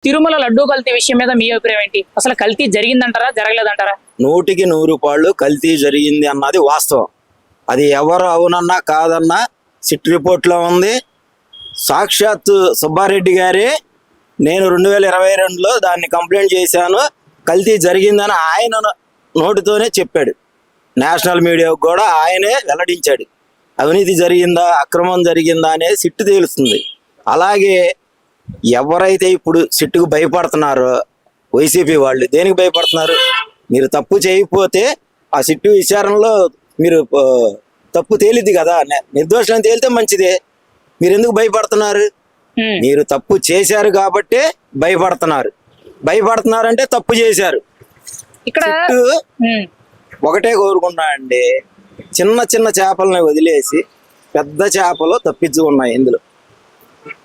తిరుమల లడ్డూ కల్తీ విషయం మీద మీ అభిప్రాయం ఏంటి? అసలు కల్తీ జరిగిందంటారా, జరగలేదంటారా? 100% కల్తీ జరిగింది అన్నది వాస్తవం. అది ఎవరు అవునన్నా కాదన్నా సిట్ రిపోర్ట్లో ఉంది. సాక్షాత్ సుబ్బారెడ్డి గారే నేను 2022లో దాన్ని కంప్లైంట్ చేశాను, కల్తీ జరిగిందని ఆయన నోటితోనే చెప్పాడు. నేషనల్ మీడియాకు కూడా ఆయనే వెల్లడించాడు. అవినీతి జరిగిందా, అక్రమం జరిగిందా అనేది సిట్టు తేలుస్తుంది. అలాగే ఎవరైతే ఇప్పుడు సిట్టుకు భయపడుతున్నారో వైసీపీ వాళ్ళు దేనికి భయపడుతున్నారు? మీరు తప్పు చేయకపోతే ఆ సిట్టు విచారణలో మీరు తప్పు తేలిద్ది కదా, నిర్దోషులను తేలితే మంచిదే. మీరు ఎందుకు భయపడుతున్నారు? మీరు తప్పు చేశారు కాబట్టే భయపడుతున్నారంటే తప్పు చేశారు. ఇక్కడ ఒకటే కోరుకున్నా అండి, చిన్న చిన్న చేపలని వదిలేసి పెద్ద చేపలు తప్పించుకున్నాయి. ఇందులో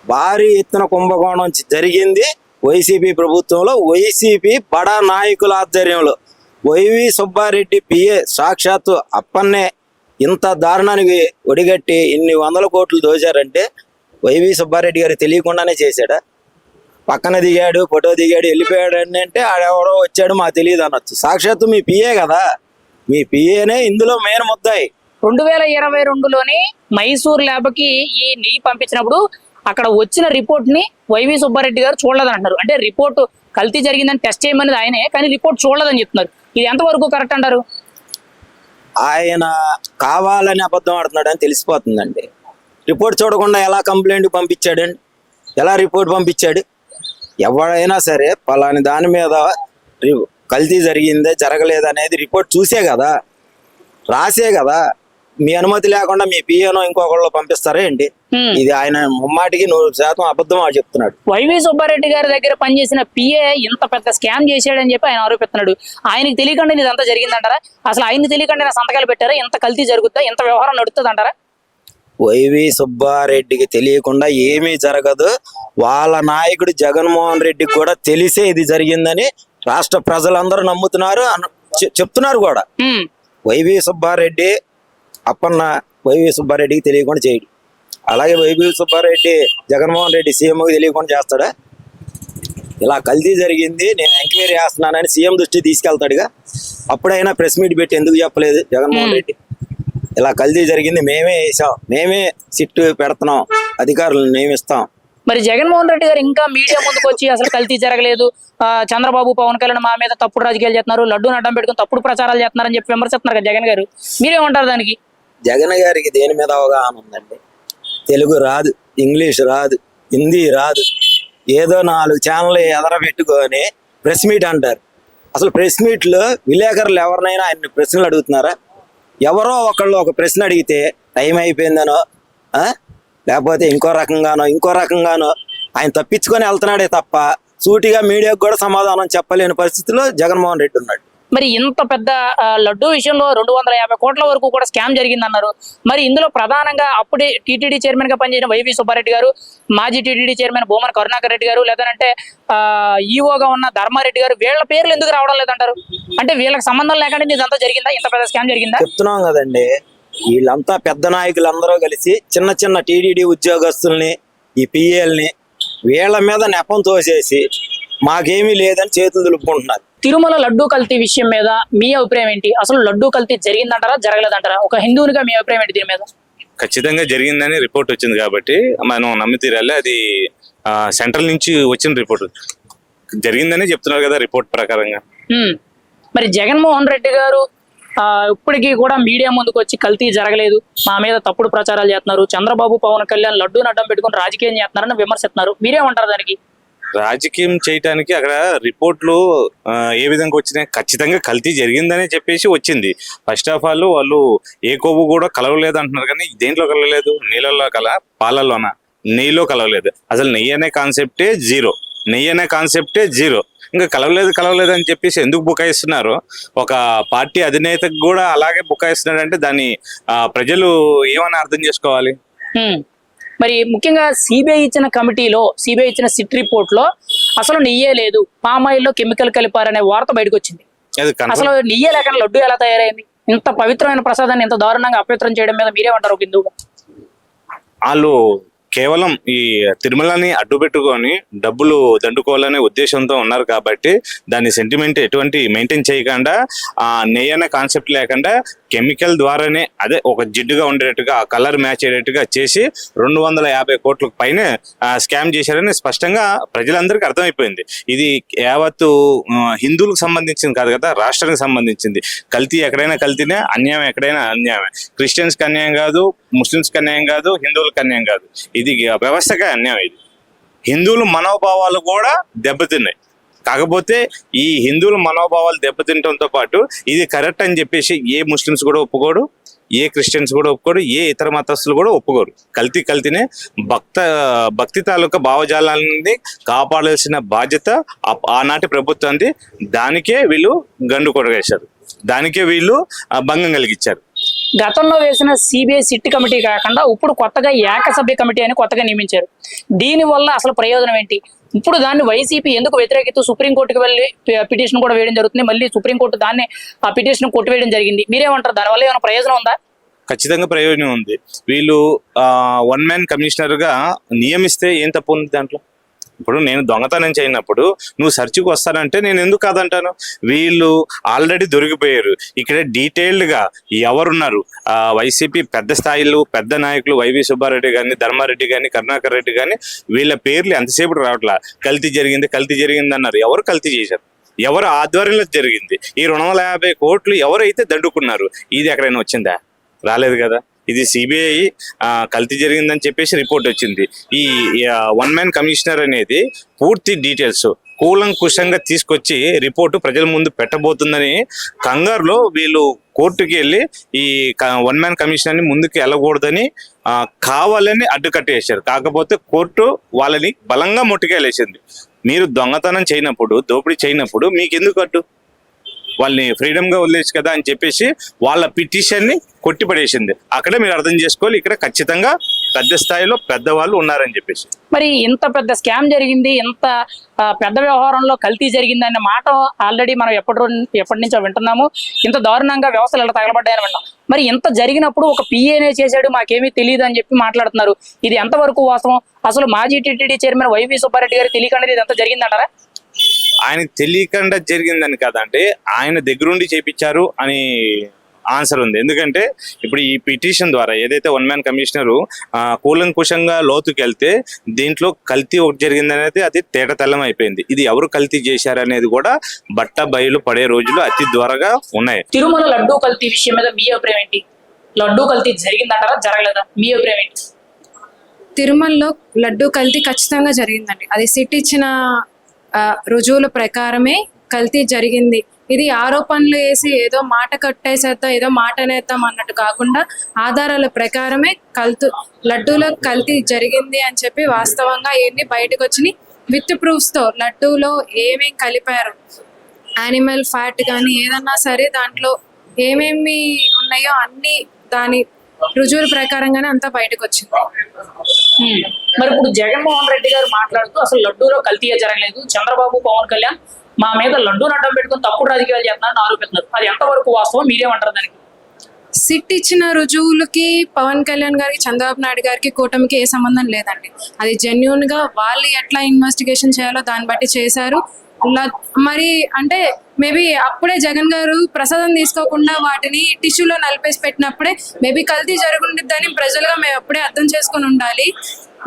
భారీ ఎత్తున కుంభకోణం జరిగింది వైసీపీ ప్రభుత్వంలో, వైసీపీ బడా నాయకుల ఆధ్వర్యంలో. వైవి సుబ్బారెడ్డి పిఏ సాక్షాత్తు అప్పన్నే ఇంత దారుణానికి ఒడిగట్టి ఇన్ని 100 కోట్లు దోచారంటే వైవి సుబ్బారెడ్డి గారు తెలియకుండానే చేశాడా? పక్కన దిగాడు, ఫోటో దిగాడు, వెళ్ళిపోయాడు అంటే ఆడెవడో వచ్చాడు మాకు తెలియదు అనొచ్చు. సాక్షాత్తు మీ పిఏ కదా, మీ పిఏనే ఇందులో మెయిన్ ముద్దాయి. 2022లోని మైసూర్ ల్యాబ్కి ఈ నెయ్యి పంపించినప్పుడు అక్కడ వచ్చిన రిపోర్ట్ ని వైవి సుబ్బారెడ్డి గారు చూడలేదని అంటారు. అంటే రిపోర్ట్ కల్తీ జరిగిందని టెస్ట్ చేయమనేది ఆయనే, కానీ రిపోర్ట్ చూడలేదని చెప్తున్నారు. ఇది ఎంతవరకు కరెక్ట్ అంటారు? ఆయన కావాలని అబద్ధం ఆడుతున్నాడు అని తెలిసిపోతుందండి. రిపోర్ట్ చూడకుండా ఎలా కంప్లైంట్ పంపించాడండి, ఎలా రిపోర్ట్ పంపించాడు? ఎవరైనా సరే పలాని దాని మీద కల్తీ జరిగిందే జరగలేదనేది రిపోర్ట్ చూసే కదా, రాసే కదా. మీ అనుమతి లేకుండా మీ పిఏనో ఇంకొకళ్ళు పంపిస్తారా ఏంటి? ఇది ఆయన ముమ్మాటికి 100% అబద్ధం చెప్తున్నాడు. వైవి సుబ్బారెడ్డి గారి దగ్గర పనిచేసిన పిఏ ఇంత పెద్ద స్కామ్ చేశాడని చెప్పి ఆయన ఆరోపిస్తున్నాడు. ఆయనకి తెలియకుండా ఇదంతా జరిగిందంటారా? అసలు ఆయనకి తెలియకుండా సంతకాలు పెట్టారా? ఎంత కల్తీ జరుగుతుందా, ఎంత వ్యవహారం నడుస్తుంది అంటారా? వైవి సుబ్బారెడ్డికి తెలియకుండా ఏమీ జరగదు. వాళ్ళ నాయకుడు జగన్మోహన్ రెడ్డికి కూడా తెలిసే ఇది జరిగిందని రాష్ట్ర ప్రజలందరూ నమ్ముతున్నారు, చెప్తున్నారు కూడా. వైవి సుబ్బారెడ్డి అప్పన్న వైవి సుబ్బారెడ్డికి తెలియకుండా చేయడు. అలాగే వైవి సుబ్బారెడ్డి జగన్మోహన్ రెడ్డి సీఎంకి తెలియకుండా చేస్తాడా? ఇలా కల్తీ జరిగింది నేను ఎంక్వైరీ చేస్తున్నానని సీఎం దృష్టి తీసుకెళ్తాడుగా. అప్పుడైనా ప్రెస్ మీట్ పెట్టి ఎందుకు చెప్పలేదు జగన్మోహన్ రెడ్డి? ఇలా కల్తీ జరిగింది మేమే వేసాం, మేమే సిట్టు పెడుతున్నాం, అధికారులను నియమిస్తాం. మరి జగన్మోహన్ రెడ్డి గారు ఇంకా మీడియా ముందుకు వచ్చి అసలు కల్తీ జరగలేదు, చంద్రబాబు పవన్ కళ్యాణ్ మా మీద తప్పుడు రాజకీయాలు చేస్తున్నారు, లడ్డూని అడ్డం పెట్టుకుని తప్పుడు ప్రచారాలు చేస్తున్నారని చెప్పి విమర్శిస్తున్నారు కదా జగన్ గారు. మీరేమంటారు దానికి? జగన్ గారికి దేని మీద అవగాహన ఉందండి? తెలుగు రాదు, ఇంగ్లీష్ రాదు, హిందీ రాదు, ఏదో 4 ఛానల్ ఎదరబెట్టుకొని ప్రెస్ మీట్ అంటారు. అసలు ప్రెస్ మీట్లో విలేకరులు ఎవరినైనా ఆయన ప్రశ్నలు అడుగుతున్నారా? ఎవరో ఒకళ్ళు ఒక ప్రశ్న అడిగితే టైం అయిపోయిందనో లేకపోతే ఇంకో రకంగానో ఆయన తప్పించుకొని వెళ్తున్నాడే తప్ప సూటిగా మీడియాకు కూడా సమాధానం చెప్పలేని పరిస్థితిలో జగన్మోహన్ రెడ్డి ఉన్నాడు. మరి ఇంత పెద్ద లడ్డూ విషయంలో 250 కోట్ల వరకు కూడా స్కామ్ జరిగిందన్నారు. మరి ఇందులో ప్రధానంగా అప్పుడే టీటీడీ చైర్మన్ గా పనిచేసిన వైవి సుబ్బారెడ్డి గారు, మాజీ టీటీడీ చైర్మన్ భూమన కరుణాకర్ రెడ్డి గారు, లేదంటే ఈఓగా ఉన్న ధర్మారెడ్డి గారు, వీళ్ళ పేర్లు ఎందుకు రావడం లేదంటారు? అంటే వీళ్ళకి సంబంధం లేకుండా ఇదంతా జరిగిందా? ఇంత పెద్ద స్కామ్ జరిగిందా? చెప్తున్నాం కదండి, వీళ్ళంతా పెద్ద నాయకులందరూ కలిసి చిన్న చిన్న టీటీడీ ఉద్యోగస్తుల్ని, ఈ పిఏల్ని వీళ్ళ మీద నెపం తోసేసి మాకేమీ లేదని చేతులు దులుపుకుంటున్నారు. తిరుమల లడ్డూ కల్తీ విషయం మీద మీ అభిప్రాయం ఏంటి? అసలు లడ్డూ కల్తీ జరిగిందంటారా, జరగలేదంటారా? ఒక హిందువునిగా మీ అభిప్రాయం ఏంటి దీని మీద? ఖచ్చితంగా జరిగిందని రిపోర్ట్ వచ్చింది కాబట్టి మనం నమ్మి తీరాలి. అది సెంట్రల్ నుంచి వచ్చిన రిపోర్ట్ జరిగిందని చెప్తున్నారు కదా రిపోర్ట్ ప్రకారంగా. మరి జగన్మోహన్ రెడ్డి గారు ఇప్పటికీ కూడా మీడియా ముందుకు వచ్చి కల్తీ జరగలేదు, మా మీద తప్పుడు ప్రచారాలు చేస్తున్నారు, చంద్రబాబు పవన్ కళ్యాణ్ లడ్డూని అడ్డం పెట్టుకుని రాజకీయం చేస్తున్నారని విమర్శిస్తున్నారు. మీరేమంటారు దానికి? రాజకీయం చేయటానికి అక్కడ రిపోర్ట్లు ఏ విధంగా వచ్చినాయి? ఖచ్చితంగా కల్తీ జరిగిందని చెప్పేసి వచ్చింది. ఫస్ట్ ఆఫ్ ఆల్ వాళ్ళు ఏ కొవ్వు కూడా కలవలేదు అంటున్నారు, కానీ దేంట్లో కలవలేదు? నీళ్ళల్లో పాలల్లోన, నెయ్యిలో కలవలేదు. అసలు నెయ్యి అనే కాన్సెప్టే జీరో. ఇంకా కలవలేదు అని చెప్పేసి ఎందుకు బుకాయిస్తున్నారు? ఒక పార్టీ అధినేతకు కూడా అలాగే బుకాయిస్తున్నాడంటే దాన్ని ప్రజలు ఏమని అర్థం చేసుకోవాలి? మరి ముఖ్యంగా సిబిఐ ఇచ్చిన సిట్ రిపోర్ట్ లో అసలు నెయ్యే లేదు, పామాయిల్లో కెమికల్ కలిపారనే వార్త బయటకు వచ్చింది. అసలు నెయ్యే లేకుండా లడ్డు ఎలా తయారైంది? ఇంత పవిత్రమైన ప్రసాదాన్ని ఇంత దారుణంగా అపవిత్రం చేయడం మీద మీరేమంటారు హిందువుగా? వాళ్ళు కేవలం ఈ తిరుమలని అడ్డు పెట్టుకొని డబ్బులు దండుకోవాలనే ఉద్దేశంతో ఉన్నారు కాబట్టి దాని సెంటిమెంట్ ఎటువంటి మెయింటైన్ చేయకుండా ఆ నెయ్యి అనే కాన్సెప్ట్ లేకుండా కెమికల్ ద్వారానే అదే ఒక జిడ్డుగా ఉండేటట్టుగా ఆ కలర్ మ్యాచ్ అయ్యేటట్టుగా చేసి 250 కోట్ల పైన స్కామ్ చేశారని స్పష్టంగా ప్రజలందరికీ అర్థమైపోయింది. ఇది యావత్తు హిందువులకు సంబంధించింది కాదు కదా, రాష్ట్రానికి సంబంధించింది. కల్తీ ఎక్కడైనా కల్తీనే, అన్యాయం ఎక్కడైనా అన్యాయమే. క్రిస్టియన్స్కి అన్యాయం కాదు, ముస్లిమ్స్కి అన్యాయం కాదు, హిందువులకు అన్యాయం కాదు. ఇది వ్యవస్థగా అన్యాయం. ఇది హిందువుల మనోభావాలు కూడా దెబ్బతిన్నాయి. కాకపోతే ఈ హిందువుల మనోభావాలు దెబ్బతింటంతో పాటు ఇది కరెక్ట్ అని చెప్పేసి ఏ ముస్లిమ్స్ కూడా ఒప్పుకోడు, ఏ క్రిస్టియన్స్ కూడా ఒప్పుకోడు, ఏ ఇతర మతస్థులు కూడా ఒప్పుకోరు. కల్తీనే. భక్తి తాలూకా భావజాలాన్ని కాపాడాల్సిన బాధ్యత ఆనాటి ప్రభుత్వానికి. దానికే వీళ్ళు గండు కొడగేశారు, దానికే వీళ్ళు భంగం కలిగించారు. గతంలో వేసిన సిబిఐ సిట్ కమిటీ కాకుండా ఇప్పుడు కొత్తగా ఏకసభ్య కమిటీ అని కొత్తగా నియమించారు. దీనివల్ల అసలు ప్రయోజనం ఏంటి? ఇప్పుడు దాన్ని వైసీపీ ఎందుకు వ్యతిరేకిస్తూ సుప్రీంకోర్టుకు వెళ్ళి పిటిషన్ కూడా వేయడం జరుగుతుంది. మళ్ళీ సుప్రీంకోర్టు దాన్ని ఆ పిటిషన్ కొట్టివేయడం జరిగింది. మీరేమంటారు? దానివల్ల ఏమైనా ప్రయోజనం ఉందా? ఖచ్చితంగా ప్రయోజనం ఉంది. వీళ్ళు 1 మ్యాన్ కమిషనర్ గా నియమిస్తే ఏం తప్పు ఉంది దాంట్లో? ఇప్పుడు నేను దొంగతనం చేయనప్పుడు నువ్వు సర్చ్కి వస్తానంటే నేను ఎందుకు కాదంటాను? వీళ్ళు ఆల్రెడీ దొరికిపోయారు. ఇక్కడ డీటెయిల్డ్ గా ఎవరున్నారు, వైసీపీ పెద్ద స్థాయిలో పెద్ద నాయకులు వైవి సుబ్బారెడ్డి గాని, ధర్మారెడ్డి గాని, కరుణాకర్ రెడ్డి గాని, వీళ్ళ పేర్లు ఎంతసేపు రావట్లా. కల్తీ జరిగింది అన్నారు. ఎవరు కల్తీ చేశారు? ఎవరు ఆధ్వర్యంలో జరిగింది? ఈ 250 కోట్లు ఎవరైతే దండుకున్నారు, ఇది ఎక్కడైనా వచ్చిందా? రాలేదు కదా. ఇది సిబిఐ కల్తీ జరిగిందని చెప్పేసి రిపోర్ట్ వచ్చింది. ఈ 1 మ్యాన్ కమిషనర్ అనేది పూర్తి డీటెయిల్స్ కూలంకుషంగా తీసుకొచ్చి రిపోర్టు ప్రజల ముందు పెట్టబోతుందని కంగారులో వీళ్ళు కోర్టుకి వెళ్ళి ఈ 1 మ్యాన్ కమిషనర్ని ముందుకు వెళ్ళకూడదని కావాలని అడ్డుకట్టేశారు. కాకపోతే కోర్టు వాళ్ళని బలంగా ముట్టుకెళ్ళేసింది. మీరు దొంగతనం చేయనప్పుడు, దోపిడీ చేయనప్పుడు మీకు ఎందుకు అడ్డు? వాళ్ళని ఫ్రీడమ్ గా వదిలేచ్చు కదా అని చెప్పేసి వాళ్ళ పిటిషన్ ని కొట్టిపడేసింది. అక్కడే మీరు అర్థం చేసుకోవాలి, ఇక్కడ ఖచ్చితంగా పెద్ద స్థాయిలో పెద్దవాళ్ళు ఉన్నారని చెప్పేసి. మరి ఇంత పెద్ద స్కామ్ జరిగింది, ఇంత పెద్ద వ్యవహారంలో కల్తీ జరిగింది అనే మాట ఆల్రెడీ మనం ఎప్పటి నుంచో వింటున్నాము. ఇంత దారుణంగా వ్యవస్థలు ఎలా తగలబడ్డాయని విన్నాం. మరి ఇంత జరిగినప్పుడు ఒక పిఏనే చేశాడు, మాకేమీ తెలియదు అని చెప్పి మాట్లాడుతున్నారు. ఇది ఎంతవరకు వాస్తవం? అసలు మాజీ టీటీడీ చైర్మన్ వైవి సుబ్బారెడ్డి గారు తెలియకుండా ఇదంతా జరిగిందంటారా? ఆయనకు తెలియకుండా జరిగిందని కాదంటే ఆయన దగ్గరుండి చేపించారు అని ఆన్సర్ ఉంది. ఎందుకంటే ఇప్పుడు ఈ పిటిషన్ ద్వారా ఏదైతే 1 మ్యాన్ కమిషనరు కూలంకుషంగా లోతుకి వెళ్తే దీంట్లో కల్తీ ఒకటి జరిగిందనేది అది తేటతెల్లం అయిపోయింది. ఇది ఎవరు కల్తీ చేశారనేది కూడా బట్ట బయలు పడే రోజులు అతి త్వరగా ఉన్నాయి. తిరుమల లడ్డూ కల్తీ విషయం మీద మీ అభిప్రాయం ఏంటి? లడ్డూ కల్తీ జరిగిందంటారా, జరగలేదా? మీ అభిప్రాయం ఏంటి? తిరుమలలో లడ్డూ కల్తీ ఖచ్చితంగా జరిగిందండి. అది సిట్ ఇచ్చిన రుజువుల ప్రకారమే కల్తీ జరిగింది. ఇది ఆరోపణలు వేసి ఏదో మాట కట్టేసేద్దాం, ఏదో మాట అనేద్దాం అన్నట్టు కాకుండా ఆధారాల ప్రకారమే లడ్డూలో కల్తీ జరిగింది అని చెప్పి వాస్తవంగా ఇవన్నీ బయటకు వచ్చినాయి. విత్ ప్రూఫ్స్తో లడ్డూలో ఏమేమి కలిపారు, యానిమల్ ఫ్యాట్ కానీ ఏదన్నా సరే దాంట్లో ఏమేమి ఉన్నాయో అన్ని దాని రుజువుల ప్రకారంగానే అంతా బయటకు వచ్చింది. మరి ఇప్పుడు జగన్మోహన్ రెడ్డి గారు మాట్లాడుతూ అసలు లడ్డూలో కల్తీ జరగలేదు, చంద్రబాబు పవన్ కళ్యాణ్ మా మీద లడ్డూని అడ్డం పెట్టుకుని తప్పుడు రాజకీయాలు చేస్తున్నారని ఆరోపిస్తున్నారు. అది ఎంతవరకు వాస్తవం? మీరేమంటారు దానికి? సిట్ ఇచ్చిన రుజువులకి పవన్ కళ్యాణ్ గారికి, చంద్రబాబు నాయుడు గారికి, కూటమికి ఏ సంబంధం లేదండి. అది జెన్యూన్ గా వాళ్ళు ఎట్లా ఇన్వెస్టిగేషన్ చేయాలో దాన్ని బట్టి చేశారు. మరి అంటే మేబీ అప్పుడే జగన్ గారు ప్రసాదం తీసుకోకుండా వాటిని టిష్యూలో నలిపేసి పెట్టినప్పుడే మేబీ కల్తీ జరుగుతుందని ప్రజలుగా మేము అప్పుడే అర్థం చేసుకొని ఉండాలి.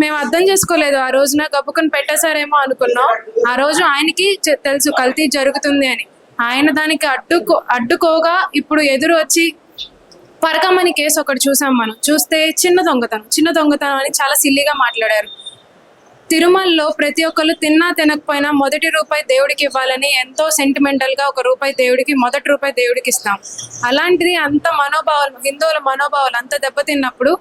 మేము అర్థం చేసుకోలేదు. ఆ రోజున గబ్బుకొని పెట్టేశారేమో అనుకున్నాం. ఆ రోజు ఆయనకి తెలుసు కల్తీ జరుగుతుంది అని. ఆయన దానికి అడ్డుకోగా ఇప్పుడు ఎదురు వచ్చి పరకమ్మని కేసు ఒకటి చూసాం. మనం చూస్తే చిన్న దొంగతనం అని చాలా సిల్లీగా మాట్లాడారు. తిరుమలలో ప్రతి ఒక్కరు తిన్నా తినకపోయినా మొదటి రూపాయి దేవుడికి ఇవ్వాలని ఎంతో సెంటిమెంటల్ గా మొదటి రూపాయి దేవుడికి ఇస్తాం. అలాంటిది అంత మనోభావాలు, హిందువుల మనోభావాలు అంత దెబ్బతిన్నప్పుడు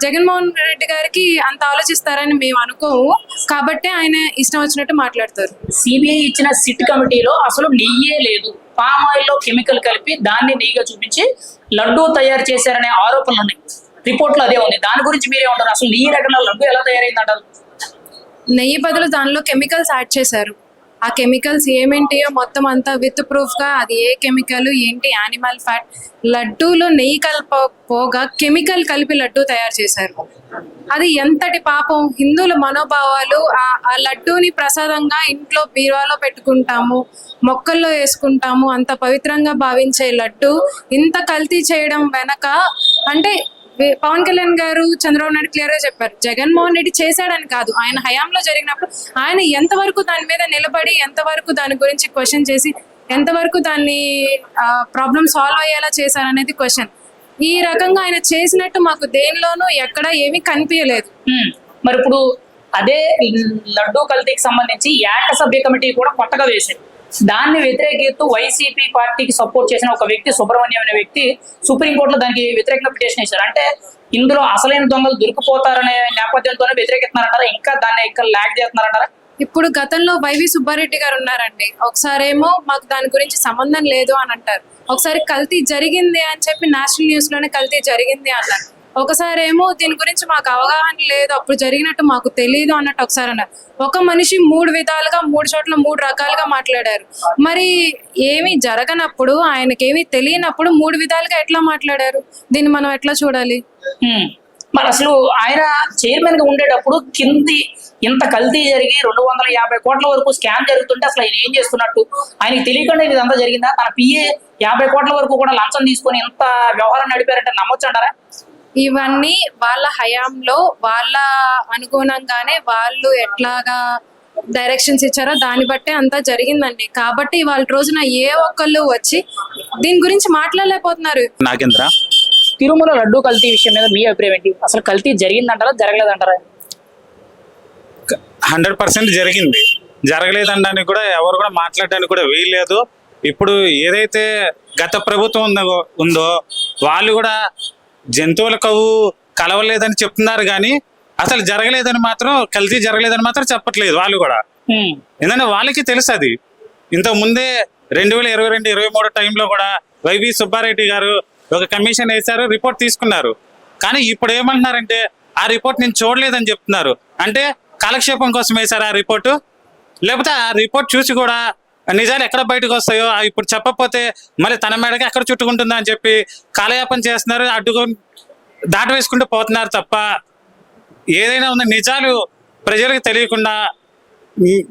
జగన్మోహన్ రెడ్డి గారికి అంత ఆలోచిస్తారని మేము అనుకోము. కాబట్టి ఆయన ఇష్టం వచ్చినట్టు మాట్లాడతారు. సిబిఐ ఇచ్చిన సిట్ కమిటీలో అసలు నెయ్యే లేదు, పామ్ ఆయిల్ లో కెమికల్ కలిపి దాన్ని నెయ్యిగా చూపించి లడ్డూ తయారు చేశారనే ఆరోపణలు ఉన్నాయి. రిపోర్ట్ లో అదే ఉంది. దాని గురించి మీరేమంటారు? అసలు నెయ్యి రకంగా లడ్డూ ఎలా తయారైంది అంటారు? నెయ్యి బదులు దానిలో కెమికల్స్ యాడ్ చేశారు. ఆ కెమికల్స్ ఏమేంటియో మొత్తం అంతా విత్ ప్రూఫ్గా అది ఏ కెమికల్ ఏంటి యానిమల్ ఫ్యాట్, లడ్డూలో నెయ్యి పోగా కెమికల్ కలిపి లడ్డూ తయారు చేశారు. అది ఎంతటి పాపం. హిందువుల మనోభావాలు ఆ లడ్డూని ప్రసాదంగా ఇంట్లో బీరువాలో పెట్టుకుంటాము, మొక్కల్లో వేసుకుంటాము, అంత పవిత్రంగా భావించే లడ్డు ఇంత కల్తీ చేయడం వెనక అంటే పవన్ కళ్యాణ్ గారు, చంద్రబాబు నాయుడు క్లియర్ గా చెప్పారు, జగన్మోహన్ రెడ్డి చేశాడని కాదు, ఆయన హయాంలో జరిగినప్పుడు ఆయన ఎంతవరకు దాని మీద నిలబడి, ఎంతవరకు దాని గురించి క్వశ్చన్ చేసి, ఎంతవరకు దాన్ని ప్రాబ్లం సాల్వ్ అయ్యేలా చేశారనేది క్వశ్చన్. ఈ రకంగా ఆయన చేసినట్టు మాకు దేనిలోనూ ఎక్కడ ఏమీ కనిపించలేదు. మరి ఇప్పుడు అదే లడ్డూ కల్తీకి సంబంధించి ఏక సభ్య కమిటీ కూడా కొత్తగా వేసింది. దాన్ని వ్యతిరేకిస్తూ వైసీపీ పార్టీకి సపోర్ట్ చేసిన ఒక వ్యక్తి, సుబ్రహ్మణ్యం అనే వ్యక్తి, సుప్రీంకోర్టులో దానికి వ్యతిరేకంగా పిటిషన్ వేశారు. అంటే ఇందులో అసలైన దొంగలు దొరికిపోతారనే నేపథ్యంతోనే వ్యతిరేకిస్తున్నారంటారా, ఇంకా దాన్ని ఇంకా ల్యాగ్ చేస్తున్నారంటారా? ఇప్పుడు గతంలో వైవి సుబ్బారెడ్డి గారు ఉన్నారండి. ఒకసారేమో మాకు దాని గురించి సంబంధం లేదు అని అంటారు, ఒకసారి కల్తీ జరిగింది అని చెప్పి నేషనల్ న్యూస్ లోనే కల్తీ జరిగింది అన్నారు, ఒకసారి ఏమో దీని గురించి మాకు అవగాహన లేదు, అప్పుడు జరిగినట్టు మాకు తెలియదు అన్నట్టు ఒకసారి అన్నారు. ఒక మనిషి 3 విధాలుగా 3 చోట్ల 3 రకాలుగా మాట్లాడారు. మరి ఏమీ జరగనప్పుడు, ఆయనకేమీ తెలియనప్పుడు 3 విధాలుగా ఎట్లా మాట్లాడారు? దీన్ని మనం ఎట్లా చూడాలి? మరి అసలు ఆయన చైర్మన్ గా ఉండేటప్పుడు కింది ఇంత కల్తీ జరిగి 250 కోట్ల వరకు స్కామ్ జరుగుతుంటే అసలు ఆయన ఏం చేస్తున్నట్టు? ఆయనకి తెలియకుండా ఇదంతా జరిగిందా? తన పిఏ 50 కోట్ల వరకు కూడా లంచం తీసుకొని ఇంత వ్యవహారం నడిపారంటే నమ్మొచ్చు అంటారా? ఇవన్నీ వాళ్ళ హయాంలో వాళ్ళ అనుగుణంగానే వాళ్ళు ఎట్లాగా డైరెక్షన్స్ ఇచ్చారో దాన్ని బట్టే అంతా జరిగిందండి. కాబట్టి వాళ్ళ రోజున ఏ ఒక్కళ్ళు వచ్చి దీని గురించి మాట్లాడలేకపోతున్నారు. నాగేంద్ర, తిరుమల లడ్డూ కల్తీ విషయం మీద మీ అభిప్రాయం ఏంటి? అసలు కల్తీ జరిగిందంటారా, జరగలేదంటారా? 100% జరిగింది. జరగలేదనడానికి కూడా ఎవరు కూడా మాట్లాడడానికి కూడా వీల్లేదు. ఇప్పుడు ఏదైతే గత ప్రభుత్వం ఉందో వాళ్ళు కూడా జంతువులకు కలవలేదని చెప్తున్నారు, కానీ అసలు జరగలేదని మాత్రం, కల్తీ జరగలేదని మాత్రం చెప్పట్లేదు వాళ్ళు కూడా. ఎందుకంటే వాళ్ళకి తెలుసు అది. ఇంతకు ముందే 2022-23 టైంలో కూడా వైవి సుబ్బారెడ్డి గారు ఒక కమిషన్ వేశారు, రిపోర్ట్ తీసుకున్నారు. కానీ ఇప్పుడు ఏమంటున్నారంటే ఆ రిపోర్ట్ నేను చూడలేదని చెప్తున్నారు. అంటే కాలక్షేపం కోసం వేశారు ఆ రిపోర్టు, లేకపోతే ఆ రిపోర్ట్ చూసి కూడా నిజాలు ఎక్కడ బయటకు వస్తాయో ఇప్పుడు చెప్పకపోతే మళ్ళీ తన మేడకి ఎక్కడ చుట్టుకుంటుందా అని చెప్పి కాలయాపన చేస్తున్నారు, దాటి వేసుకుంటూ పోతున్నారు తప్ప ఏదైనా ఉన్న నిజాలు ప్రజలకు తెలియకుండా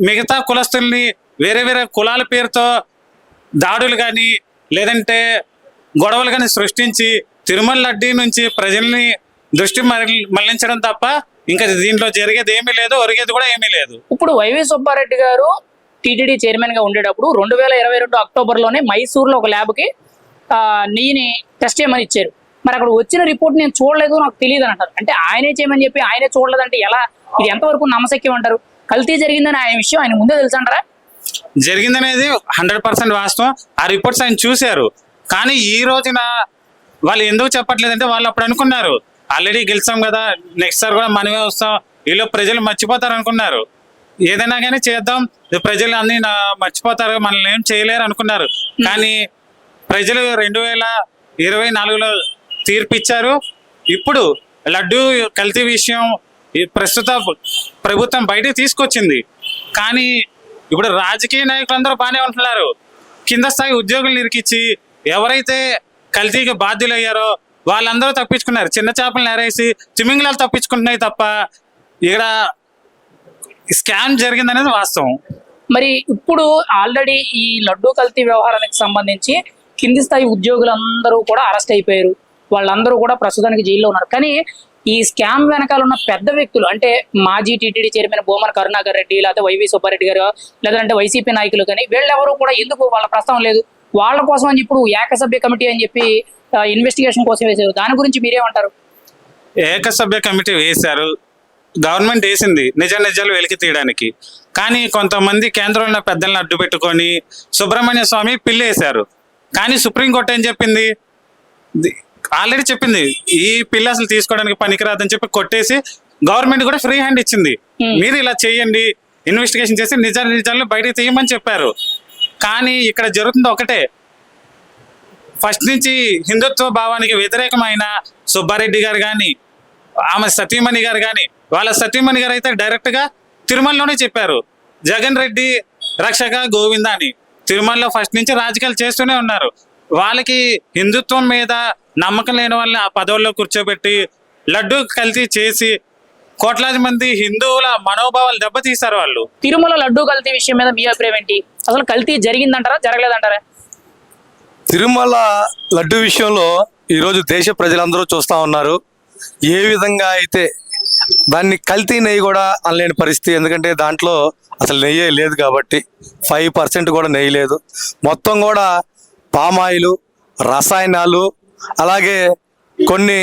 మిగతా కులస్తుల్ని వేరే వేరే కులాల పేరుతో దాడులు కానీ లేదంటే గొడవలు కానీ సృష్టించి తిరుమల లడ్డీ నుంచి ప్రజల్ని దృష్టి మళ్లించడం తప్ప ఇంకా దీంట్లో జరిగేది ఏమీ లేదు, ఒరిగేది కూడా ఏమీ లేదు. ఇప్పుడు వైవి సుబ్బారెడ్డి గారు టీటీడీ చైర్మన్ గా ఉండేటప్పుడు 2022 అక్టోబర్లోనే మైసూర్లో ఒక ల్యాబ్కి నెయ్యిని టెస్ట్ చేయమని ఇచ్చారు. మరి అక్కడ వచ్చిన రిపోర్ట్ నేను చూడలేదు, నాకు తెలియదు అని అంటారు. అంటే ఆయనే చేయమని చెప్పి ఆయనే చూడలేదంటే ఎలా? ఇది ఎంతవరకు నమ్మశక్యం అంటారు? కల్తీ జరిగిందని ఆయన విషయం ఆయన ముందే తెలుసు అంటారా? జరిగిందనేది 100% వాస్తవం. ఆ రిపోర్ట్స్ ఆయన చూశారు. కానీ ఈ రోజున వాళ్ళు ఎందుకు చెప్పట్లేదంటే వాళ్ళు అప్పుడు అనుకున్నారు ఆల్రెడీ గెలిచాం కదా, నెక్స్ట్ సార్ కూడా మనమే వస్తాం, వీళ్ళు ప్రజలు మర్చిపోతారు అనుకున్నారు. ఏదైనా కానీ చేద్దాం, ప్రజలు అన్ని మర్చిపోతారు, మనల్ని ఏం చేయలేరు అనుకున్నారు. కానీ ప్రజలు 2024లో తీర్పు ఇచ్చారు. ఇప్పుడు లడ్డూ కల్తీ విషయం ప్రస్తుత ప్రభుత్వం బయటకు తీసుకొచ్చింది. కానీ ఇప్పుడు రాజకీయ నాయకులందరూ బాగానే ఉంటున్నారు, కింద స్థాయి ఉద్యోగులు నిరికిచ్చి ఎవరైతే కల్తీకి బాధ్యులు అయ్యారో వాళ్ళందరూ తప్పించుకున్నారు. చిన్న చేపలు నేరేసి తిమింగలాలు తప్పించుకుంటున్నాయి తప్ప ఇక్కడ స్కామ్ జరిగిందనేది వాస్తవం. మరి ఇప్పుడు ఆల్రెడీ ఈ లడ్డూ కల్తీ వ్యవహారానికి సంబంధించి కింది స్థాయి ఉద్యోగులందరూ కూడా అరెస్ట్ అయిపోయారు, వాళ్ళందరూ కూడా ప్రస్తుతానికి జైల్లో ఉన్నారు. కానీ ఈ స్కామ్ వెనకాల ఉన్న పెద్ద వ్యక్తులు అంటే మాజీ టీటీడీ చైర్మన్ బోమన కరుణాకర్ రెడ్డి, లేకపోతే వైవి సుబ్బారెడ్డి గారు, లేదంటే వైసీపీ నాయకులు, కానీ వీళ్ళెవరూ కూడా ఎందుకు వాళ్ళ ప్రస్తావన లేదు? వాళ్ళ కోసం అని ఇప్పుడు ఏకసభ్య కమిటీ అని చెప్పి ఇన్వెస్టిగేషన్ కోసం వేశారు. దాని గురించి మీరేమంటారు? ఏకసభ్య కమిటీ వేశారు, గవర్నమెంట్ వేసింది నిజాలు వెలికి తీయడానికి. కానీ కొంతమంది కేంద్రంలో పెద్దలను అడ్డు పెట్టుకొని సుబ్రహ్మణ్య స్వామి పిల్లి వేశారు. కానీ సుప్రీంకోర్టు ఏం చెప్పింది? ఆల్రెడీ చెప్పింది ఈ పిల్లి అసలు తీసుకోవడానికి పనికిరాదని చెప్పి కొట్టేసి గవర్నమెంట్ కూడా ఫ్రీ హ్యాండ్ ఇచ్చింది. మీరు ఇలా చేయండి, ఇన్వెస్టిగేషన్ చేసి నిజాలను బయటకు తీయమని చెప్పారు. కానీ ఇక్కడ జరుగుతుంది ఒకటే, ఫస్ట్ నుంచి హిందుత్వ భావానికి వ్యతిరేకమైన సుబ్బారెడ్డి గారు కానీ ఆమె సతీమణి గారు కానీ, వాళ్ళ సతీమణి గారు అయితే డైరెక్ట్గా తిరుమలలోనే చెప్పారు, జగన్ రెడ్డి రక్షక గోవింద అని తిరుమలలో ఫస్ట్ నుంచి రాజకీయాలు చేస్తూనే ఉన్నారు. వాళ్ళకి హిందుత్వం మీద నమ్మకం లేని వాళ్ళని ఆ పదవుల్లో కూర్చోబెట్టి లడ్డు కల్తీ చేసి కోట్లాది మంది హిందువుల మనోభావాలు దెబ్బతీశారు వాళ్ళు. తిరుమల లడ్డు కల్తీ విషయం మీద మీ అభిప్రాయం ఏంటి? అసలు కల్తీ జరిగిందంటారా, జరగలేదంటారా? తిరుమల లడ్డు విషయంలో ఈరోజు దేశ ప్రజలందరూ చూస్తూ ఉన్నారు. ఏ విధంగా అయితే దాన్ని కల్తీ నెయ్యి కూడా అనలేని పరిస్థితి. ఎందుకంటే దాంట్లో అసలు నెయ్యే లేదు కాబట్టి 5% కూడా నెయ్యి లేదు. మొత్తం కూడా పామాయిలు, రసాయనాలు, అలాగే కొన్ని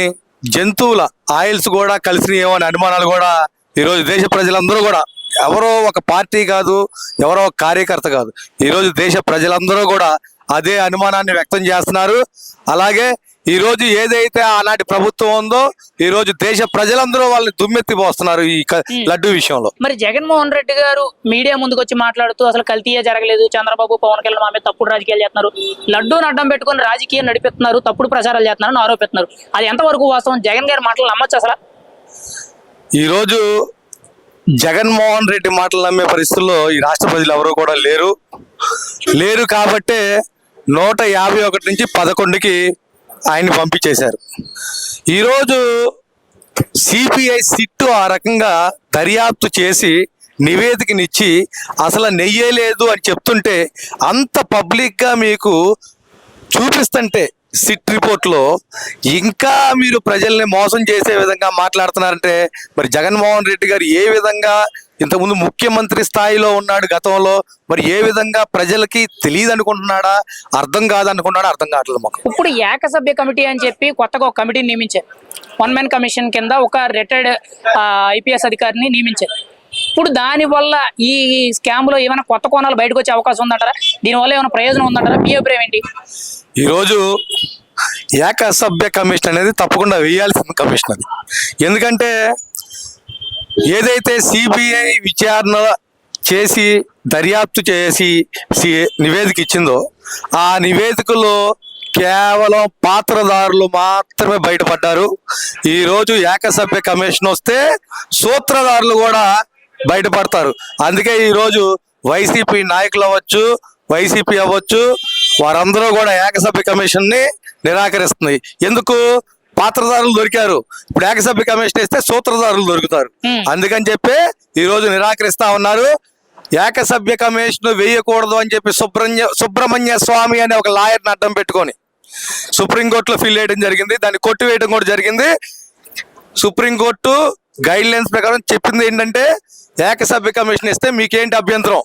జంతువుల ఆయిల్స్ కూడా కలిసినాయేమో అనే అనుమానాలు కూడా ఈరోజు దేశ ప్రజలందరూ కూడా, ఎవరో ఒక పార్టీ కాదు, ఎవరో ఒక కార్యకర్త కాదు, ఈరోజు దేశ ప్రజలందరూ కూడా అదే అనుమానాన్ని వ్యక్తం చేస్తున్నారు. అలాగే ఈరోజు ఏదైతే ఆనాటి ప్రభుత్వం ఉందో ఈరోజు దేశ ప్రజలందరూ వాళ్ళని దుమ్మెత్తి పోస్తున్నారు ఈ లడ్డు విషయంలో. మరి జగన్మోహన్ రెడ్డి గారు మీడియా ముందుకు వచ్చి మాట్లాడుతూ అసలు కల్తీయే జరగలేదు, చంద్రబాబు పవన్ కళ్యాణ్ మా మీద తప్పుడు రాజకీయాలు చేస్తున్నారు, లడ్డూని అడ్డం పెట్టుకుని రాజకీయం నడిపిస్తున్నారు, తప్పుడు ప్రచారాలు చేస్తున్నారని ఆరోపిస్తున్నారు. అది ఎంతవరకు వాస్తవం? జగన్ గారి మాటలు నమ్మొచ్చు అసలు? ఈరోజు జగన్మోహన్ రెడ్డి మాటలు నమ్మే పరిస్థితుల్లో ఈ రాష్ట్ర ప్రజలు ఎవరు కూడా లేరు కాబట్టే 151 నుంచి 11కి ఆయన్ని పంపించేశారు. ఈరోజు సిబిఐ సిట్టు ఆ రకంగా దర్యాప్తు చేసి నివేదికనిచ్చి అసలు నెయ్యే లేదు అని చెప్తుంటే, అంత పబ్లిక్గా మీకు చూపిస్తుంటే సిట్ రిపోర్ట్లో ఇంకా మీరు ప్రజల్ని మోసం చేసే విధంగా మాట్లాడుతున్నారంటే మరి జగన్మోహన్ రెడ్డి గారు ఏ విధంగా ఇంతకుముందు ముఖ్యమంత్రి స్థాయిలో ఉన్నాడు గతంలో, మరి ఏ విధంగా ప్రజలకి తెలియదు అనుకుంటున్నాడా, అర్థం కాదనుకుంటున్నాడా, అర్థం కావట్లేదు మాకు. ఇప్పుడు ఏకసభ్య కమిటీ అని చెప్పి కొత్తగా ఒక కమిటీని నియమించారు. 1 మ్యాన్ కమిషన్ కింద ఒక రిటైర్డ్ ఐపీఎస్ అధికారిని నియమించారు. ఇప్పుడు దానివల్ల ఈ స్కామ్ లో ఏమైనా కొత్త కోణాలు బయటకు వచ్చే అవకాశం ఉందంటారా? దీనివల్ల ఏమైనా ప్రయోజనం ఉందంటారా? మీ అభిప్రాయం ఏంటి? ఈరోజు ఏకసభ్య కమిషన్ అనేది తప్పకుండా వేయాల్సిన కమిషన్ అది. ఎందుకంటే ఏదైతే సిబిఐ విచారణ చేసి దర్యాప్తు చేసి నివేదిక ఇచ్చిందో ఆ నివేదికలో కేవలం పాత్రదారులు మాత్రమే బయటపడ్డారు. ఈరోజు ఏకసభ్య కమిషన్ వస్తే సూత్రధారులు కూడా బయటపడతారు. అందుకే ఈరోజు వైసీపీ నాయకులు అవ్వచ్చు, వైసీపీ అవ్వచ్చు, వారందరూ కూడా ఏకసభ్య కమిషన్ని నిరాకరిస్తుంది. ఎందుకు? పాత్రదారులు దొరికారు. ఇప్పుడు ఏకసభ్య కమిషన్ ఇస్తే సూత్రధారులు దొరుకుతారు. అందుకని చెప్పి ఈరోజు నిరాకరిస్తా ఉన్నారు. ఏకసభ్య కమిషన్ వేయకూడదు అని చెప్పి సుబ్రహ్మణ్య స్వామి అనే ఒక లాయర్ని అడ్డం పెట్టుకొని సుప్రీంకోర్టులో ఫిల్ చేయడం జరిగింది. దాన్ని కొట్టివేయడం కూడా జరిగింది. సుప్రీంకోర్టు గైడ్ లైన్స్ ప్రకారం చెప్పింది ఏంటంటే ఏకసభ్య కమిషన్ ఇస్తే మీకేంటి అభ్యంతరం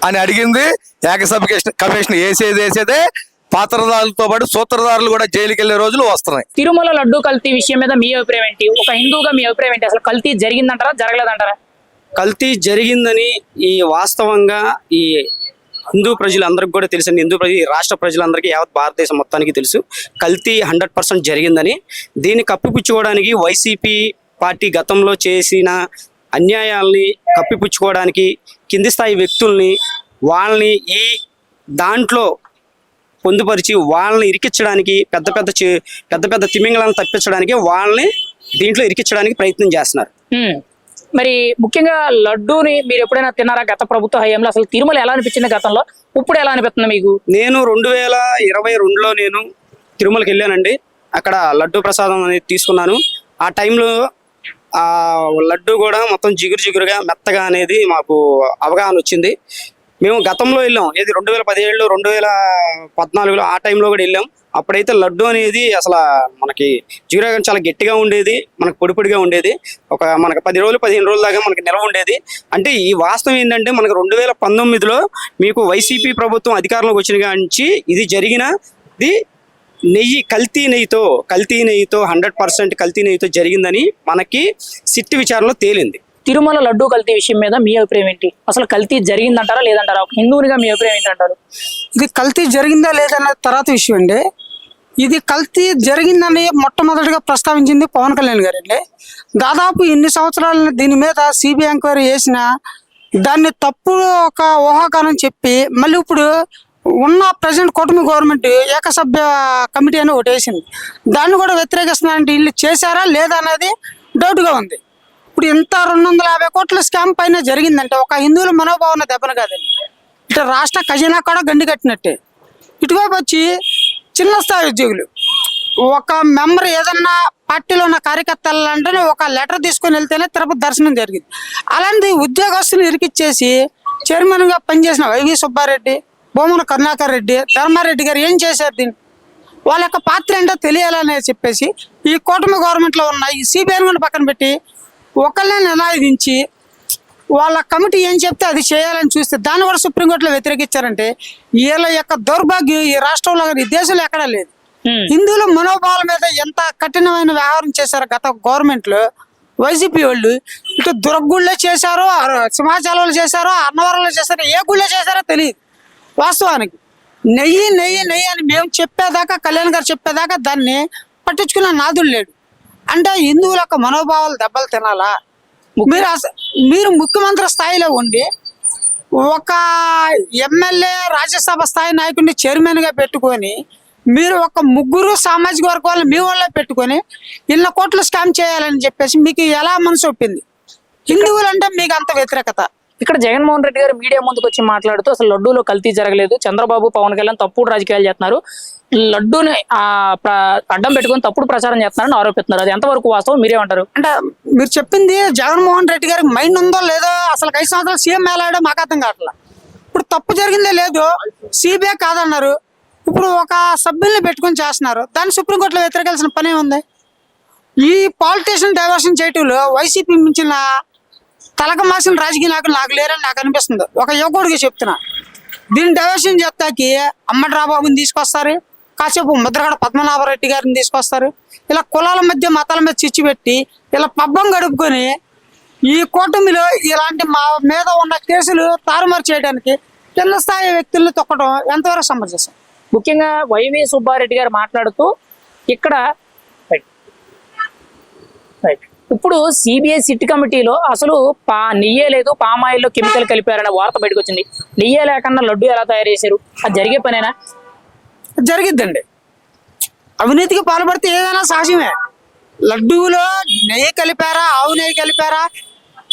అని అడిగింది. ఏకసభ్య కమిషన్ వేసేదే, పాత్రదారులతో పాటు సూత్రధారులు కూడా జైలుకి వెళ్లే రోజులు వస్తున్నాయి. తిరుమల లడ్డు కల్తీ విషయం మీద మీ అభిప్రాయం ఏంటి? ఒక హిందూగా మీ అభిప్రాయం ఏంటి? అసలు కల్తీ జరిగిందంటారా, జరగలేదంటారా? కల్తీ జరిగిందని ఈ వాస్తవంగా ఈ హిందూ ప్రజలందరికీ కూడా తెలుసు. రాష్ట్ర ప్రజలందరికీ యావత్ భారతదేశం మొత్తానికి తెలుసు కల్తీ 100% జరిగిందని. దీన్ని కప్పిపుచ్చుకోవడానికి వైసీపీ పార్టీ గతంలో చేసిన అన్యాయాల్ని కప్పిపుచ్చుకోవడానికి కింది స్థాయి వ్యక్తుల్ని వాళ్ళని ఈ దాంట్లో పొందుపరిచి వాళ్ళని ఇరికించడానికి పెద్ద పెద్ద తిమింగళాలను తప్పించడానికి వాళ్ళని దీంట్లో ఇరికించడానికి ప్రయత్నం చేస్తున్నారు. మరి ముఖ్యంగా లడ్డూని మీరు ఎప్పుడైనా తిన్నారా గత ప్రభుత్వ హయాంలో? అసలు తిరుమల ఎలా అనిపించింది గతంలో, ఇప్పుడు ఎలా అనిపిస్తుంది మీకు? నేను 2022లో నేను తిరుమలకి వెళ్ళానండి. అక్కడ లడ్డు ప్రసాదం అనేది తీసుకున్నాను. ఆ టైంలో ఆ లడ్డు కూడా మొత్తం జిగురుగా మెత్తగా అనేది మాకు అవగాహన వచ్చింది. మేము గతంలో వెళ్ళాం, ఏది 2017 2014లో ఆ టైంలో కూడా వెళ్ళాం. అప్పుడైతే లడ్డు అనేది అసలు మనకి జిగురుగా చాలా గట్టిగా ఉండేది, మనకు పొడిగా ఉండేది. మనకు 10 రోజులు 15 రోజుల దాకా మనకి నిల్వ ఉండేది. అంటే ఈ వాస్తవం ఏంటంటే మనకు 2019లో మీకు వైసీపీ ప్రభుత్వం అధికారంలోకి వచ్చిన కాంచి ఇది జరిగినది కల్తీ నెయ్యితో 100% కల్తీ నెయ్యితో జరిగిందని మనకి సిట్ విచారణలో తేలింది. తిరుమల లడ్డు కల్తీ విషయం మీద మీ అభిప్రాయం ఏంటి? అసలు కల్తీ జరిగిందంటారా లేదంటారా? ఒక హిందువునిగా మీ అభిప్రాయం ఏంటంటారు? ఇది కల్తీ జరిగిందా లేదన్న తర్వాత విషయం అండి. ఇది కల్తీ జరిగిందని మొట్టమొదటిగా ప్రస్తావించింది పవన్ కళ్యాణ్ గారు అండి. దాదాపు ఇన్ని సంవత్సరాలు దీని మీద సిబిఐ ఎంక్వైరీ చేసిన దాన్ని తప్పుడు ఒక ఊహాగానం చెప్పి మళ్ళీ ఇప్పుడు ఉన్న ప్రజెంట్ కూటమి గవర్నమెంట్ ఏకసభ్య కమిటీ అని ఒకటి వేసింది. దాన్ని కూడా వ్యతిరేకిస్తున్నారంటే వీళ్ళు చేశారా లేదా అనేది డౌట్గా ఉంది. ఇప్పుడు ఇంత 250 కోట్ల స్కామ్ పైన జరిగిందంటే ఒక హిందువుల మనోభావన దెబ్బను కాదండి, ఇటు రాష్ట్ర ఖజానా కూడా గండి కట్టినట్టే. ఇటువైపు వచ్చి చిన్న స్థాయి ఉద్యోగులు, ఒక మెంబర్ ఏదన్నా పార్టీలో ఉన్న కార్యకర్తలు అంటే ఒక లెటర్ తీసుకొని వెళ్తేనే తిరుపతి దర్శనం జరిగింది. అలాంటి ఉద్యోగస్తులు ఇరికిచ్చేసి చైర్మన్గా పనిచేసిన వైవి సుబ్బారెడ్డి, భూమన కరుణాకర్ రెడ్డి, ధర్మారెడ్డి గారు ఏం చేశారు? దీన్ని వాళ్ళ యొక్క పాత్ర ఏంటో తెలియాలని చెప్పేసి ఈ కూటమి గవర్నమెంట్లో ఉన్న ఈ సిబిఐని కూడా పక్కన పెట్టి ఒకళ్ళనే నినాదించి వాళ్ళ కమిటీ ఏం చెప్తే అది చేయాలని చూస్తే దాన్ని కూడా సుప్రీంకోర్టులో వ్యతిరేకించారంటే వీళ్ళ యొక్క దౌర్భాగ్యం ఈ రాష్ట్రంలో ఈ దేశంలో ఎక్కడా లేదు. హిందువుల మనోభావాల మీద ఎంత కఠినమైన వ్యవహారం చేశారు గత గవర్నమెంట్లో వైసీపీ వాళ్ళు. ఇటు దుర్గుళ్ళో చేశారో, సింహాచలంలో చేశారో, అన్నవరంలో చేశారో, ఏ గుళ్ళో చేశారో తెలియదు. వాస్తవానికి నెయ్యి నెయ్యి నెయ్యి అని మేము చెప్పేదాకా, కళ్యాణ్ గారు చెప్పేదాకా దాన్ని పట్టించుకున్న నాదుడు లేడు. అంటే హిందువుల యొక్క మనోభావాలు దెబ్బలు తినాలా? మీరు ముఖ్యమంత్రి స్థాయిలో ఉండి ఒక ఎమ్మెల్యే రాజ్యసభ స్థాయి నాయకుడిని చైర్మన్గా పెట్టుకొని మీరు ఒక 3 సామాజిక వర్గాలు మీ వాళ్ళే పెట్టుకొని 100 కోట్లు స్కామ్ చేయాలని చెప్పేసి మీకు ఎలా మనసు ఒప్పింది? హిందువులు అంటే మీకు అంత వ్యతిరేకత? ఇక్కడ జగన్మోహన్ రెడ్డి గారు మీడియా ముందుకు వచ్చి మాట్లాడుతూ అసలు లడ్డూలో కల్తీ జరగలేదు, చంద్రబాబు పవన్ కళ్యాణ్ తప్పుడు రాజకీయాలు చేస్తున్నారు, లడ్డూని అడ్డం పెట్టుకొని తప్పుడు ప్రచారం చేస్తున్నారని ఆరోపిస్తున్నారు. అది ఎంతవరకు వాస్తవం, మీరేమంటారు? అంటే మీరు చెప్పింది జగన్మోహన్ రెడ్డి గారికి మైండ్ ఉందో లేదో, అసలు 5 సంవత్సరాలు సీఎం మేలాడో మాకు అర్థం కావట్లా. ఇప్పుడు తప్పు జరిగిందే లేదు, సిబిఐ కాదన్నారు, ఇప్పుడు ఒక సభ్యుల్ని పెట్టుకొని చేస్తున్నారు, దాన్ని సుప్రీంకోర్టులో వ్యతిరేకాల్సిన పనే ఉంది. ఈ పాలిటిషియన్ డైవర్షన్ చేయటంలో వైసీపీ మించిన తలక మాసిన రాజకీయ నాయకులు నాకు లేరని నాకు అనిపిస్తుంది. ఒక యువకుడికి చెప్తున్నా, దీన్ని డైవర్షన్ చేస్తాకి అమ్మటి రాబాబుని తీసుకొస్తారు, కాసేపు ముద్రగడ పద్మనాభరెడ్డి గారిని తీసుకొస్తారు, ఇలా కులాల మధ్య మతాల మీద చిచ్చు పెట్టి ఇలా పబ్బం గడుపుకొని ఈ కూటమిలో ఇలాంటి మా మీద ఉన్న కేసులు తారుమారు చేయడానికి కింద స్థాయి వ్యక్తుల్ని తొక్కడం ఎంతవరకు సమంజసం? ముఖ్యంగా వైవి సుబ్బారెడ్డి గారు మాట్లాడుతూ ఇక్కడ ఇప్పుడు సిబిఐ సిట్ కమిటీలో అసలు నెయ్యే లేదు, పామాయిల్లో కెమికల్ కలిపారనే వార్త బయటకు వచ్చింది. నెయ్యే లేకుండా లడ్డు ఎలా తయారు చేశారు? అది జరిగే పనేనా? జరిగిద్దండి. అవినీతికి పాల్పడితే ఏదైనా సహజమే. లడ్డూలో నెయ్యి కలిపారా, ఆవు నెయ్యి కలిపారా,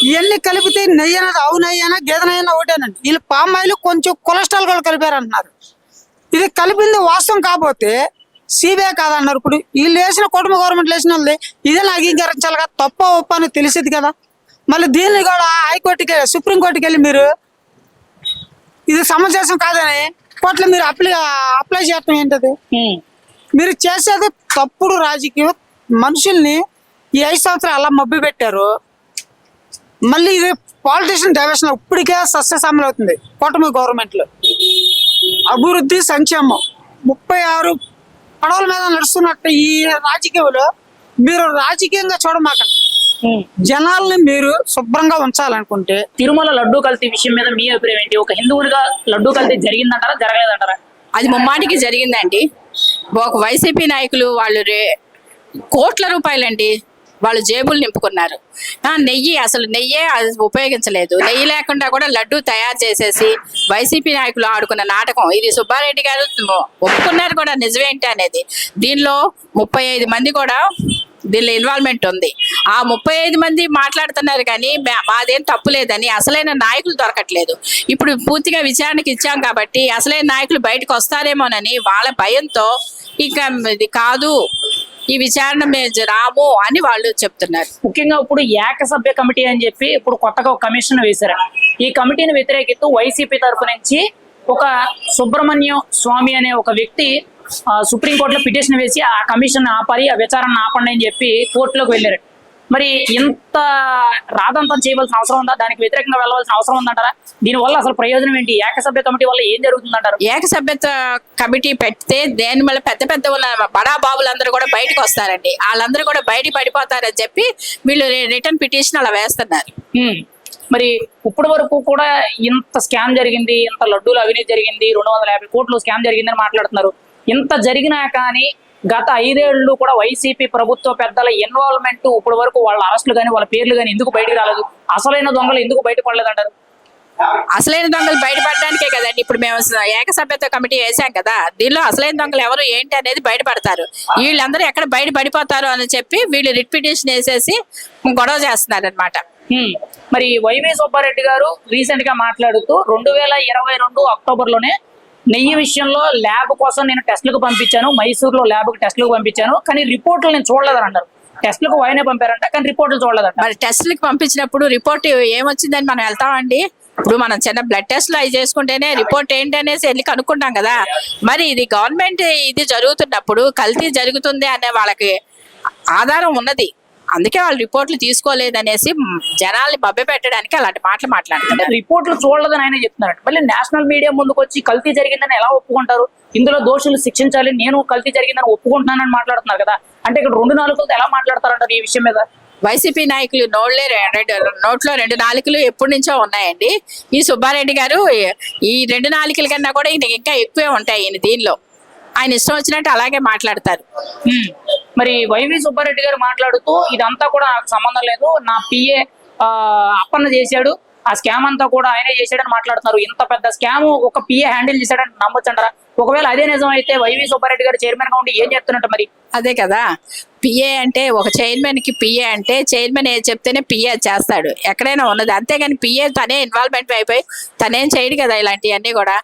ఇవన్నీ కలిపితే నెయ్యి అనేది ఆవు నెయ్యి అయినా గేదె నెయ్యి అయినా ఒకటేనండి. వీళ్ళు పామాయిల్ కొంచెం కొలెస్ట్రాల్ కూడా కలిపారంటున్నారు. ఇది కలిపింది వాస్తవం కాకపోతే సిబిఐ కాదన్నారు. ఇప్పుడు వీళ్ళు వేసిన కూటమి గవర్నమెంట్ వేసిన వాళ్ళది ఇదే అంగీకరించాలిగా, తప్ప ఒప్ప అని తెలిసేది కదా. మళ్ళీ దీన్ని కూడా హైకోర్టుకి, సుప్రీంకోర్టుకి వెళ్ళి మీరు ఇది సమంజసం కాదని కోర్టులో మీరు అప్లై చేయటం ఏంటది? మీరు చేసేది తప్పుడు రాజకీయం. మనుషుల్ని ఈ 5 సంవత్సరాలు అలా మబ్బి పెట్టారు. మళ్ళీ ఇది పాలిటిషియన్ డైవర్షన్ ఇప్పటికే సస్యశ్యామలం అవుతుంది కూటమి గవర్నమెంట్లో. అభివృద్ధి, సంక్షేమం 36 పడవల మీద నడుస్తున్నట్టు ఈ రాజకీయంలో మీరు రాజకీయంగా చూడమాకండి. జనాల్ని మీరు శుభ్రంగా ఉంచాలనుకుంటే తిరుమల లడ్డూ కల్తీ విషయం మీద మీ అభిప్రాయం ఏంటి? ఒక హిందువుడిగా లడ్డూ కల్తీ జరిగిందంటారా, జరగలేదంటారా? అది ముమ్మాటికి జరిగిందండి. ఒక వైసీపీ నాయకులు వాళ్ళు కోట్ల రూపాయలండి వాళ్ళు జేబులు నింపుకున్నారు. నెయ్యి అసలు నెయ్యే ఉపయోగించలేదు. నెయ్యి లేకుండా కూడా లడ్డూ తయారు చేసేసి వైసీపీ నాయకులు ఆడుకున్న నాటకం ఇది. సుబ్బారెడ్డి గారు ఒప్పుకున్నారు కూడా నిజమేంటి అనేది. దీనిలో 35 మంది కూడా దీనిలో ఇన్వాల్వ్మెంట్ ఉంది. ఆ 35 మంది మాట్లాడుతున్నారు కానీ మాదేం తప్పు లేదని అసలైన నాయకులు దొరకట్లేదు. ఇప్పుడు పూర్తిగా విచారణకి ఇచ్చాం కాబట్టి అసలైన నాయకులు బయటకు వస్తారేమోనని వాళ్ళ భయంతో ఇక ఇది కాదు, ఈ విచారణ మేము రాము అని వాళ్ళు చెప్తున్నారు. ముఖ్యంగా ఇప్పుడు ఏకసభ్య కమిటీ అని చెప్పి ఇప్పుడు కొత్తగా ఒక కమిషన్ వేశారు. ఈ కమిటీని వ్యతిరేకిస్తూ వైసీపీ తరఫు నుంచి ఒక సుబ్రహ్మణ్యం స్వామి అనే ఒక వ్యక్తి సుప్రీంకోర్టులో పిటిషన్ వేసి ఆ కమిషన్ ఆపాలి, ఆ విచారణ ఆపండి అని చెప్పి కోర్టులోకి వెళ్ళారు. మరి ఇంత రాదంతం చేయవలసిన అవసరం ఉందా? దానికి వ్యతిరేకంగా వెళ్ళవలసిన అవసరం ఉందంటారా? దీనివల్ల అసలు ప్రయోజనం ఏంటి? ఏకసభ్య కమిటీ వల్ల ఏం జరుగుతుందంటారు? ఏకసభ్యత కమిటీ పెడితే దేని వల్ల పెద్ద పెద్ద ఉన్న బడా బాబులందరూ కూడా బయటకు వస్తారండి. వాళ్ళందరూ కూడా బయట పడిపోతారని చెప్పి వీళ్ళు రిటర్న్ పిటిషన్ అలా వేస్తున్నారు. మరి ఇప్పటి వరకు కూడా ఇంత స్కామ్ జరిగింది, ఇంత లడ్డూలు అవినీతి జరిగింది, 250 కోట్లు స్కామ్ జరిగిందని మాట్లాడుతున్నారు. ఇంత జరిగినా కానీ గత 5 ఏళ్ళు కూడా వైసీపీ ప్రభుత్వ పెద్దల ఇన్వాల్వ్మెంట్ ఇప్పటి వరకు వాళ్ళ అరెస్టులు కానీ వాళ్ళ పేర్లు కానీ ఎందుకు బయటకు రాలేదు? అసలైన దొంగలు ఎందుకు బయటపడలేదంటారు? అసలైన దొంగలు బయటపడడానికే కదండి ఇప్పుడు మేము ఏకసభ్యత్వ కమిటీ వేసాం కదా, దీనిలో అసలైన దొంగలు ఎవరు ఏంటి అనేది బయటపడతారు. వీళ్ళందరూ ఎక్కడ బయటపడిపోతారు అని చెప్పి వీళ్ళు రిట్ పిటిషన్ వేసేసి గొడవ చేస్తున్నారు అనమాట. మరి వైవి సుబ్బారెడ్డి గారు రీసెంట్ గా మాట్లాడుతూ 2022 అక్టోబర్లోనే నెయ్యి విషయంలో ల్యాబ్ కోసం నేను టెస్టులకు పంపించాను, మైసూర్లో ల్యాబ్కి టెస్టులకు పంపించాను, కానీ రిపోర్టులు నేను చూడలేదని అన్నారు. టెస్టులకు ఆయనే పంపారంట, కానీ రిపోర్టులు చూడలేదంట. మరి టెస్టులకు పంపించినప్పుడు రిపోర్ట్ ఏమొచ్చిందని మనం వెళ్తామండి? ఇప్పుడు మనం చిన్న బ్లడ్ టెస్ట్లు అవి చేసుకుంటేనే రిపోర్ట్ ఏంటి అనేసి వెళ్ళి కనుక్కుంటాం కదా. మరి ఇది గవర్నమెంట్ ఇది జరుగుతున్నప్పుడు కల్తీ జరుగుతుంది అనే వాళ్ళకి ఆధారం ఉన్నది, అందుకే వాళ్ళు రిపోర్ట్లు తీసుకోలేదనేసి జనాల్ని బబ్బె పెట్టడానికి అలాంటి మాటలు మాట్లాడుతున్నారు. రిపోర్టులు చూడలేదని ఆయన చెప్తున్నారంట. మళ్ళీ నేషనల్ మీడియా ముందుకు వచ్చి కల్తీ జరిగిందని ఎలా ఒప్పుకుంటారు? ఇందులో దోషులు శిక్షించాలి, నేను కల్తీ జరిగిందని ఒప్పుకుంటున్నానని మాట్లాడుతున్నారు కదా. అంటే ఇక్కడ 2 నాలుగులతో ఎలా మాట్లాడతారంటారు ఈ విషయం మీద? వైసీపీ నాయకులు నోట్లో 2 నాలుకలు ఎప్పటి నుంచో ఉన్నాయండి. ఈ సుబ్బారెడ్డి గారు ఈ 2 నాలుకల కన్నా కూడా ఈయనకి ఇంకా ఎక్కువే ఉంటాయి. ఈయన దీనిలో ఆయన ఇష్టం వచ్చినట్టు అలాగే మాట్లాడతారు. మరి వైవి సుబ్బారెడ్డి గారు మాట్లాడుతూ ఇదంతా కూడా నాకు సంబంధం లేదు, నా పిఏ అప్పన్న చేశాడు, ఆ స్కామ్ అంతా కూడా ఆయనే చేశాడని మాట్లాడుతున్నారు. ఇంత పెద్ద స్కామ్ ఒక పిఏ హ్యాండిల్ చేశాడని నమ్మొచ్చంటారా? ఒకవేళ అదే నిజం అయితే వైవి సుబ్బారెడ్డి గారు చైర్మన్ గా ఉండి ఏం చేస్తున్నట్టు మరి? అదే కదా, పిఏ అంటే ఒక చైర్మన్ కి పిఏ అంటే చైర్మన్ ఏది చెప్తేనే పిఏ చేస్తాడు, ఎక్కడైనా ఉన్నది. అంతేగాని పిఏ తనే ఇన్వాల్వ్మెంట్ అయిపోయి తనేం చేయడు కదా ఇలాంటివన్నీ కూడా.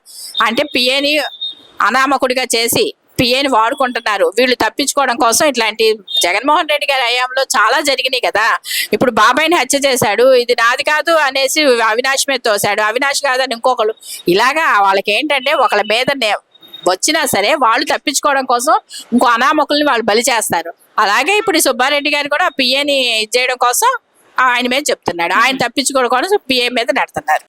అంటే పిఏని అనామకుడిగా చేసి పిఏని వాడుకుంటున్నారు వీళ్ళు తప్పించుకోవడం కోసం. ఇట్లాంటి జగన్మోహన్ రెడ్డి గారి హయాంలో చాలా జరిగినాయి కదా. ఇప్పుడు బాబాయ్ని హత్య చేశాడు, ఇది నాది కాదు అనేసి అవినాష్ మీద తోశాడు, అవినాష్ కాదని ఇంకొకరు. ఇలాగా వాళ్ళకి ఏంటంటే ఒకళ్ళ మీద వచ్చినా సరే వాళ్ళు తప్పించుకోవడం కోసం ఇంకో అనామకుల్ని వాళ్ళు బలి చేస్తారు. అలాగే ఇప్పుడు సుబ్బారెడ్డి గారు కూడా పిఏని చేయడం కోసం ఆయన మీద చెప్తున్నాడు, ఆయన తప్పించుకోవడం కోసం పిఏ మీద నడుతున్నారు.